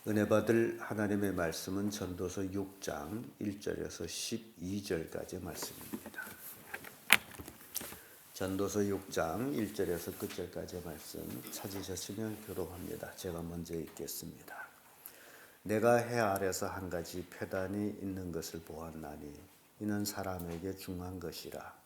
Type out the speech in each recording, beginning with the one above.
은혜 받을 하나님의 말씀은 전도서 6장 1절에서 12절까지 말씀입니다. 전도서 6장 1절에서 끝절까지의 말씀 찾으셨으면 교독합니다. 제가 먼저 읽겠습니다. 내가 해 아래서 한 가지 패단이 있는 것을 보았나니 이는 사람에게 중한 것이라.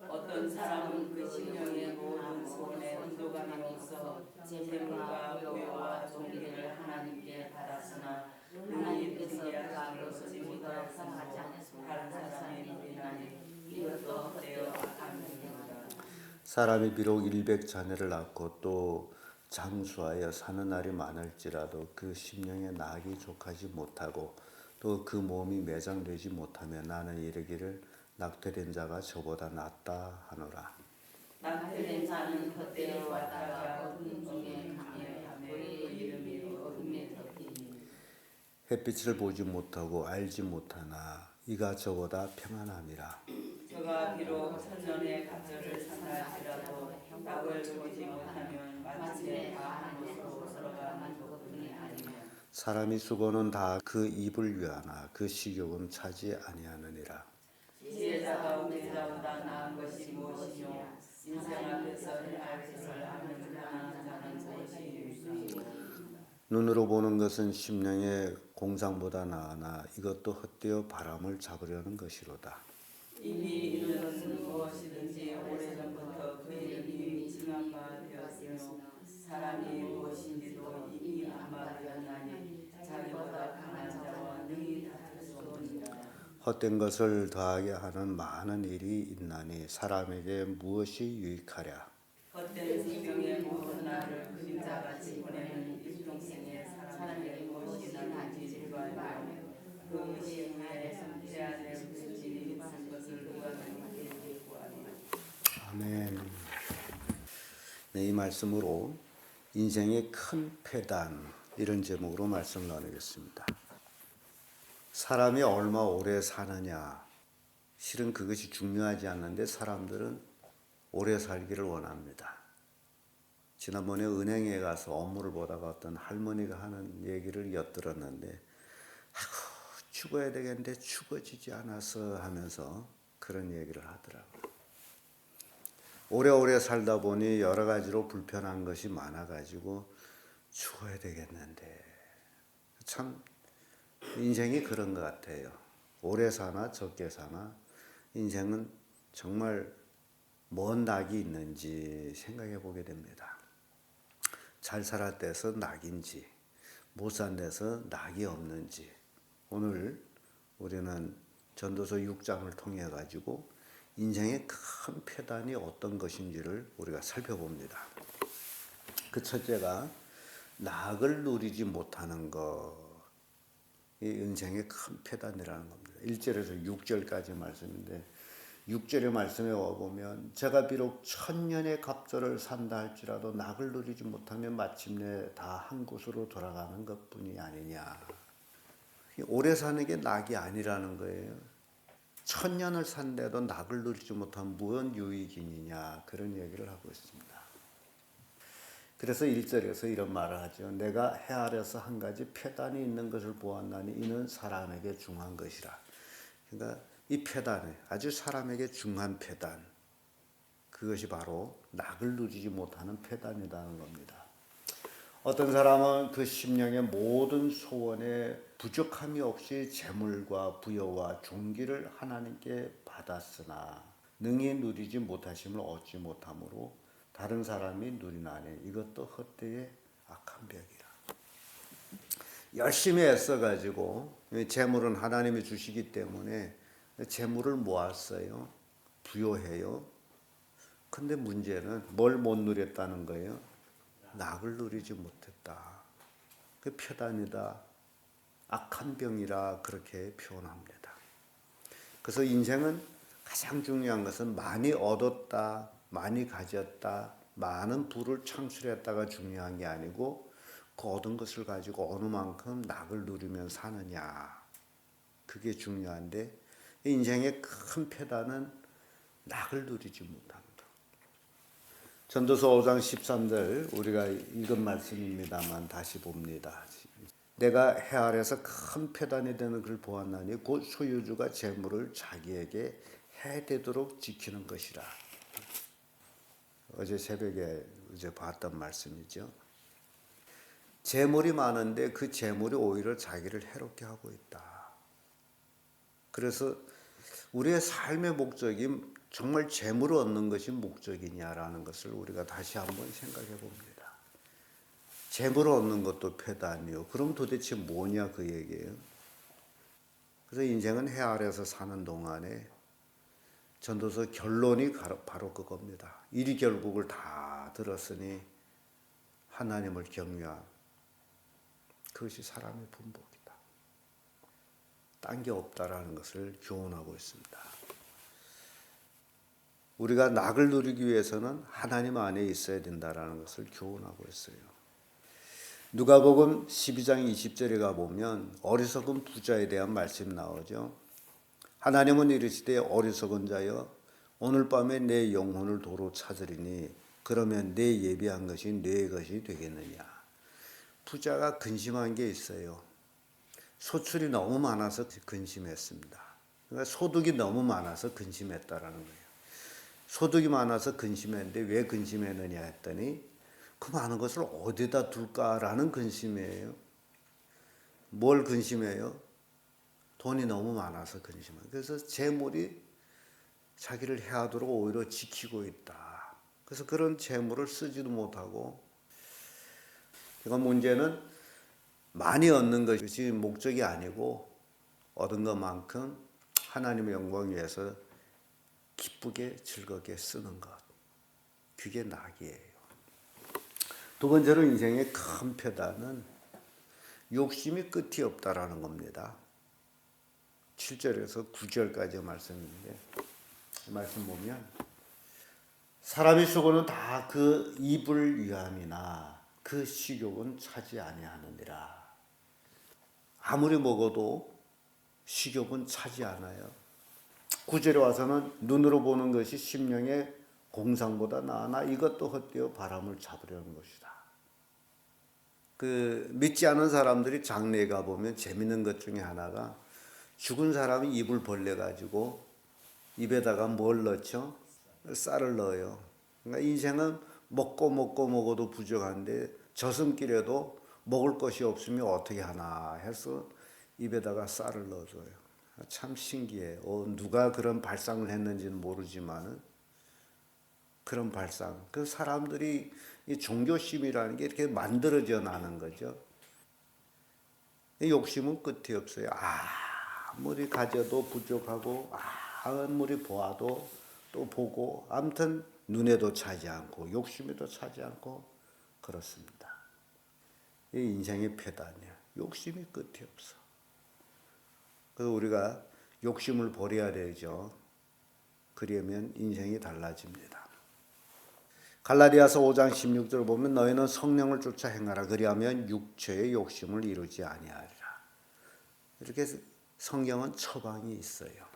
어떤 사람은 그 심령의 모든 소원에 온도감이 없어 재물과 부여와 종기를 하나님께 받았으나 하나님께서 그가 그것을 믿어 허락하지 않으시고 다른 사람이 누리나니 이것도 헛되어 악한 일이라. 사람이 비록 100자녀를 낳고 또 장수하여 사는 날이 많을지라도 그 심령에 낙이 족하지 못하고 또 그 몸이 매장되지 못하며 나는 이르기를 낙태된 자가 저보다 낫다 하노라. 낙태된 자는 헛되이 왔다가 어둠 중에 가며 그의 이름이 어둠에 덮이니 햇빛을 보지 못하고 알지 못하나 이가 저보다 평안함이라. 저가 비록 천년의 갑절을 산다 할지라도 낙을 누리지 못하면 마침내 다한 곳으로 서로가 만족뿐이 아니며 사람이 수고는 다 그 입을 위하나 그 식욕은 차지 아니하느니라. 지혜자가 우매자보다 나은 것이 무엇이뇨? 인생 앞에서 행할 것을 하는 불안한 자는 무엇이 유익이뇨? 눈으로 보는 것은 심령의 공상보다 나으나 이것도 헛되어 바람을 잡으려는 것이로다. 입이 있는 것은 무엇이든지 오래전부터 그 이름이 징한 바 되었으며 사람이 무엇인지도 이미 안 바 되었나니 자기보다 강한 자와 능히 다툴 수 없느니라. 헛된 것을 더하게 하는 많은 일이 있나니 사람에게 무엇이 유익하랴. 헛된 생명의 모든 날을 그림자같이 보내는 일평생에 사람에게 무엇이 나는지 질투하며 그 시후에 해야 될 물질이 있을 것을 누가 누구에게 구하리요. 아멘. 네, 이 말씀으로 인생의 큰 패단 이런 제목으로 말씀을 나누겠습니다. 사람이 얼마 오래 사느냐, 실은 그것이 중요하지 않는데 사람들은 오래 살기를 원합니다. 지난번에 은행에 가서 업무를 보다가 어떤 할머니가 하는 얘기를 엿들었는데 아이고 죽어야 되겠는데 죽어지지 않아서 하면서 그런 얘기를 하더라고요. 오래오래 살다 보니 여러 가지로 불편한 것이 많아가지고 죽어야 되겠는데 참 인생이 그런 것 같아요. 오래 사나 적게 사나 인생은 정말 뭔 낙이 있는지 생각해 보게 됩니다. 잘 살았대서 낙인지 못 산데서 낙이 없는지 오늘 우리는 전도서 6장을 통해 가지고 인생의 큰 패단이 어떤 것인지를 우리가 살펴봅니다. 그 첫째가 낙을 누리지 못하는 것. 이 인생의 큰 패단이라는 겁니다. 1절에서 6절까지 말씀인데 6절의 말씀에 와보면 제가 비록 천년의 갑절을 산다 할지라도 낙을 누리지 못하면 마침내 다 한 곳으로 돌아가는 것뿐이 아니냐. 오래 사는 게 낙이 아니라는 거예요. 천년을 산데도 낙을 누리지 못하면 무슨 유익이냐 그런 얘기를 하고 있습니다. 그래서 1절에서 이런 말을 하죠. 내가 해 아래서 한 가지 패단이 있는 것을 보았나니 이는 사람에게 중한 것이라. 그러니까 이 패단에 아주 사람에게 중한 패단, 그것이 바로 낙을 누리지 못하는 패단이라는 겁니다. 어떤 사람은 그 심령의 모든 소원에 부족함이 없이 재물과 부여와 종기를 하나님께 받았으나 능히 누리지 못하심을 얻지 못함으로 다른 사람이 누리나니 이것도 헛되이 악한 벽이라. 열심히 애써가지고 재물은 하나님이 주시기 때문에 재물을 모았어요. 부여해요. 근데 문제는 뭘 못 누렸다는 거예요? 낙을 누리지 못했다. 그 표단이다. 악한 병이라 그렇게 표현합니다. 그래서 인생은 가장 중요한 것은 많이 얻었다, 많이 가졌다, 많은 부를 창출했다가 중요한 게 아니고 그 얻은 것을 가지고 어느 만큼 낙을 누리면 사느냐. 그게 중요한데 인생의 큰 패단은 낙을 누리지 못합니다. 전도서 5장 13절 우리가 읽은 말씀입니다만 다시 봅니다. 내가 해 아래서 큰 표단이 되는 걸 보았나니 곧 소유주가 재물을 자기에게 해되도록 지키는 것이라. 어제 새벽에 봤던 말씀이죠. 재물이 많은데 그 재물이 오히려 자기를 해롭게 하고 있다. 그래서 우리의 삶의 목적이 정말 재물을 얻는 것이 목적이냐라는 것을 우리가 다시 한번 생각해 봅니다. 재물을 얻는 것도 패단이요. 그럼 도대체 뭐냐 그 얘기예요. 그래서 인생은 해 아래에서 사는 동안에 전도서 결론이 바로 그겁니다. 이리 결국을 다 들었으니 하나님을 경외함. 그것이 사람의 분복이다. 딴 게 없다라는 것을 교훈하고 있습니다. 우리가 낙을 누리기 위해서는 하나님 안에 있어야 된다라는 것을 교훈하고 있어요. 누가복음 12장 20절에 가보면 어리석은 부자에 대한 말씀이 나오죠. 하나님은 이르시되 어리석은 자여 오늘 밤에 내 영혼을 도로 찾으리니 그러면 내 예비한 것이 내 것이 되겠느냐. 부자가 근심한 게 있어요. 소출이 너무 많아서 근심했습니다. 그러니까 소득이 너무 많아서 근심했다라는 거예요. 소득이 많아서 근심했는데 왜 근심했느냐 했더니 그 많은 것을 어디다 둘까라는 근심이에요. 뭘 근심해요? 돈이 너무 많아서 근심해요. 그래서 재물이 자기를 해하도록 오히려 지키고 있다. 그래서 그런 재물을 쓰지도 못하고, 그러니까 문제는 많이 얻는 것이 목적이 아니고 얻은 것만큼 하나님의 영광을 위해서 기쁘게 즐겁게 쓰는 것. 그게 낙이에요. 두 번째로 인생의 큰 표단은 욕심이 끝이 없다라는 겁니다. 7절에서 9절까지 말씀인데 말씀 보면 사람의 수고는 다 그 입을 위함이나 그 식욕은 차지 아니하느니라. 아무리 먹어도 식욕은 차지 않아요. 9절에 와서는 눈으로 보는 것이 심령의 공상보다 나으나 이것도 헛되어 바람을 잡으려는 것이다. 믿지 않은 사람들이 장례에 가보면 재밌는 것 중에 하나가 죽은 사람이 입을 벌려 가지고 입에다가 뭘 넣죠? 쌀을 넣어요. 그러니까 인생은 먹어도 부족한데 저승길에도 먹을 것이 없으면 어떻게 하나 해서 입에다가 쌀을 넣어줘요. 참 신기해요. 누가 그런 발상을 했는지는 모르지만은 그런 발상. 그 사람들이 이 종교심이라는 게 이렇게 만들어져 나는 거죠. 이 욕심은 끝이 없어요. 아무리 가져도 부족하고 아무리 보아도 또 보고 아무튼 눈에도 차지 않고 욕심에도 차지 않고 그렇습니다. 이 인생의 패단이야. 욕심이 끝이 없어. 그래서 우리가 욕심을 버려야 되죠. 그러면 인생이 달라집니다. 갈라디아서 5장 16절 보면 너희는 성령을 쫓아 행하라. 그리하면 육체의 욕심을 이루지 아니하리라. 이렇게 성경은 처방이 있어요.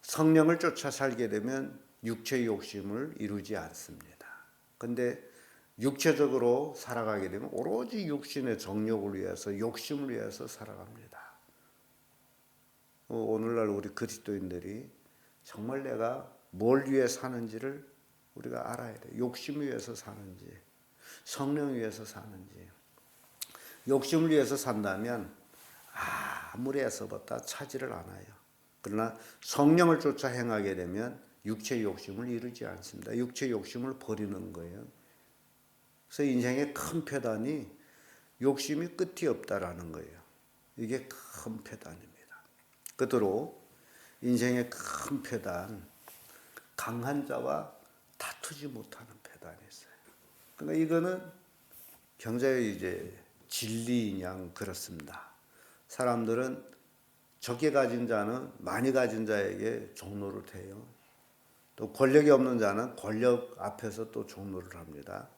성령을 쫓아 살게 되면 육체의 욕심을 이루지 않습니다. 근데 육체적으로 살아가게 되면 오로지 육신의 정욕을 위해서 욕심을 위해서 살아갑니다. 오늘날 우리 그리스도인들이 정말 내가 뭘 위해 사는지를 우리가 알아야 돼요. 욕심 위해서 사는지 성령 위해서 사는지. 욕심을 위해서 산다면 아무리 애써봤다 차지를 않아요. 그러나 성령을 쫓아 행하게 되면 육체의 욕심을 이루지 않습니다. 육체의 욕심을 버리는 거예요. 그래서 인생의 큰 표단이 욕심이 끝이 없다라는 거예요. 이게 큰 표단입니다. 끝으로 인생의 큰 표단, 강한 자와 다투지 못하는 표단이 있어요. 그러니까 이거는 경제의 진리인 양 그렇습니다. 사람들은 적게 가진 자는 많이 가진 자에게 종노를 해요. 또 권력이 없는 자는 권력 앞에서 또 종노를 합니다.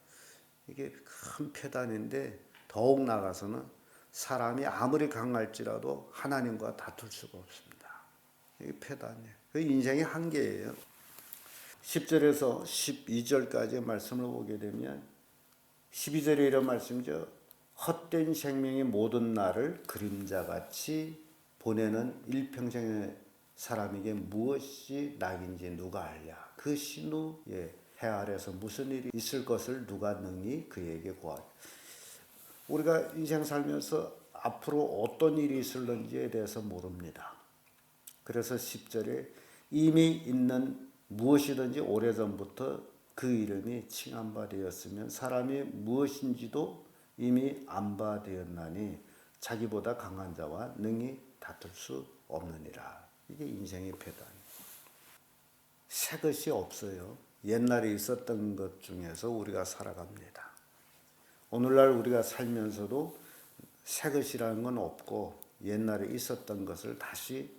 이게 큰 표단인데 더욱 나아가서는 사람이 아무리 강할지라도 하나님과 다툴 수가 없습니다. 이게 표단이에요. 그 인생의 한계예요. 10절에서 12절까지 말씀을 보게 되면 12절에 이런 말씀이죠. 헛된 생명의 모든 날을 그림자같이 보내는 일평생의 사람에게 무엇이 낙인지 누가 알랴. 그 신우의 해 아래서 무슨 일이 있을 것을 누가 능히 그에게 구하랴. 우리가 인생 살면서 앞으로 어떤 일이 있을는지에 대해서 모릅니다. 그래서 10절에 이미 있는 무엇이든지 오래전부터 그 이름이 칭한 바 되었으면 사람이 무엇인지도 이미 안 바 되었나니 자기보다 강한 자와 능히 다툴 수 없느니라. 이게 인생의 패단. 새 것이 없어요. 옛날에 있었던 것 중에서 우리가 살아갑니다. 오늘날 우리가 살면서도 새 것이라는 건 없고 옛날에 있었던 것을 다시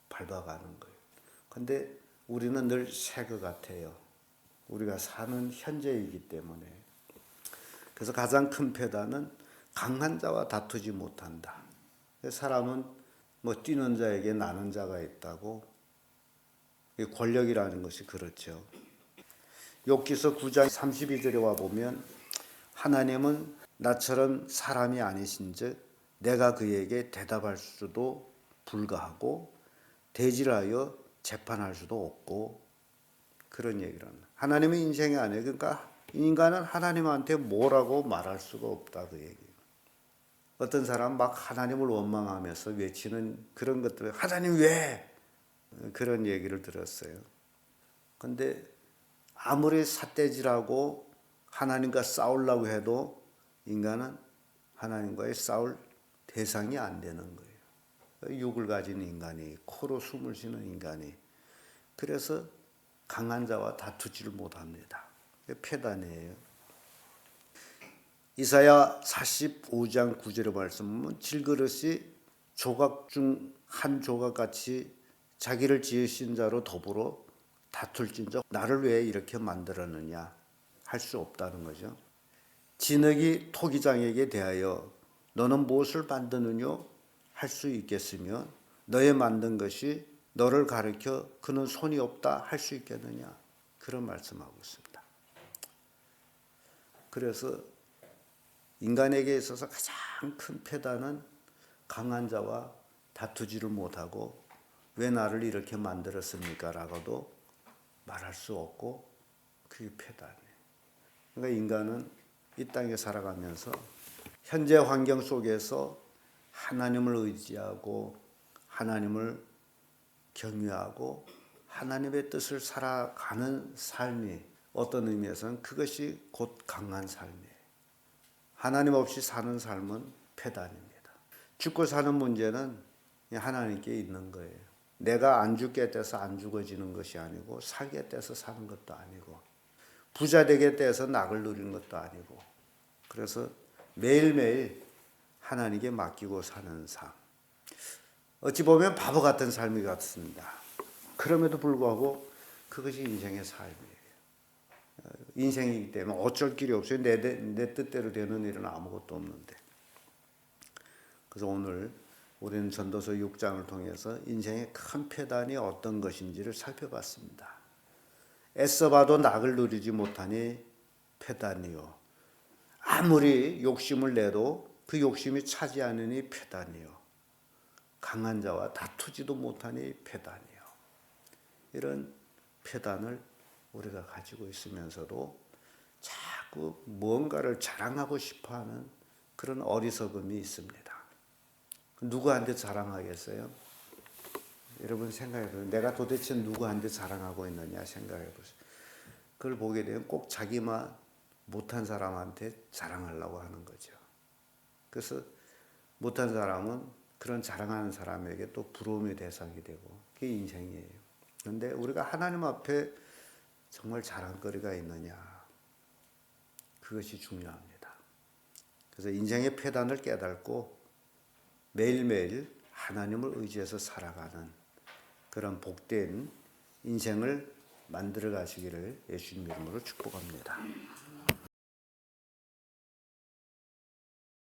밟아가는 거예요. 근데 우리는 늘 새 것 같아요. 우리가 사는 현재이기 때문에. 그래서 가장 큰 패단은 강한 자와 다투지 못한다. 사람은 뭐 뛰는 자에게 나는 자가 있다고. 권력이라는 것이 그렇죠. 욥기서 9장 32절에 와 보면 하나님은 나처럼 사람이 아니신즉 내가 그에게 대답할 수도 불가하고 대질하여 재판할 수도 없고 그런 얘기를 합니다. 하나님은 인생이 아니에요. 그러니까 인간은 하나님한테 뭐라고 말할 수가 없다 그 얘기예요. 어떤 사람 막 하나님을 원망하면서 외치는 그런 것들, 하나님 왜? 그런 얘기를 들었어요. 근데 아무리 삿대질하고 하나님과 싸우려고 해도 인간은 하나님과의 싸울 대상이 안 되는 거예요. 육을 가진 인간이, 코로 숨을 쉬는 인간이. 그래서 강한 자와 다투지를 못합니다. 패단이에요. 이사야 45장 9절의 말씀은 질그릇이 조각 중 한 조각같이 자기를 지으신 자로 더불어 다툴진적 나를 왜 이렇게 만들었느냐 할 수 없다는 거죠. 진흙이 토기장에게 대하여 너는 무엇을 만드느냐 할 수 있겠으며 너의 만든 것이 너를 가르쳐 그는 손이 없다 할 수 있겠느냐 그런 말씀하고 있습니다. 그래서 인간에게 있어서 가장 큰 패단은 강한 자와 다투지를 못하고 왜 나를 이렇게 만들었습니까? 라고도 말할 수 없고 그게 패단이에요. 그러니까 인간은 이 땅에 살아가면서 현재 환경 속에서 하나님을 의지하고 하나님을 경외하고 하나님의 뜻을 살아가는 삶이 어떤 의미에서는 그것이 곧 강한 삶이에요. 하나님 없이 사는 삶은 패단입니다. 죽고 사는 문제는 하나님께 있는 거예요. 내가 안 죽겠다해서 안 죽어지는 것이 아니고 살겠다해서 사는 것도 아니고 부자 되겠다해서 낙을 누리는 것도 아니고 그래서 매일매일 하나님께 맡기고 사는 삶. 어찌 보면 바보 같은 삶이 같습니다. 그럼에도 불구하고 그것이 인생의 삶이에요. 인생이기 때문에 어쩔 길이 없어요. 내 뜻대로 되는 일은 아무것도 없는데. 그래서 오늘 우리는 전도서 6장을 통해서 인생의 큰 패단이 어떤 것인지를 살펴봤습니다. 애써봐도 낙을 누리지 못하니 패단이요. 아무리 욕심을 내도 그 욕심이 차지 않으니 패단이요. 강한 자와 다투지도 못하니 패단이요. 이런 패단을 우리가 가지고 있으면서도 자꾸 뭔가를 자랑하고 싶어하는 그런 어리석음이 있습니다. 누구한테 자랑하겠어요? 여러분 생각해보세요. 내가 도대체 누구한테 자랑하고 있느냐 생각해보세요. 그걸 보게 되면 꼭 자기만 못한 사람한테 자랑하려고 하는 거죠. 그래서 못한 사람은 그런 자랑하는 사람에게 또 부러움의 대상이 되고 그게 인생이에요. 그런데 우리가 하나님 앞에 정말 자랑거리가 있느냐 그것이 중요합니다. 그래서 인생의 패단을 깨닫고 매일매일 하나님을 의지해서 살아가는 그런 복된 인생을 만들어 가시기를 예수님 이름으로 축복합니다.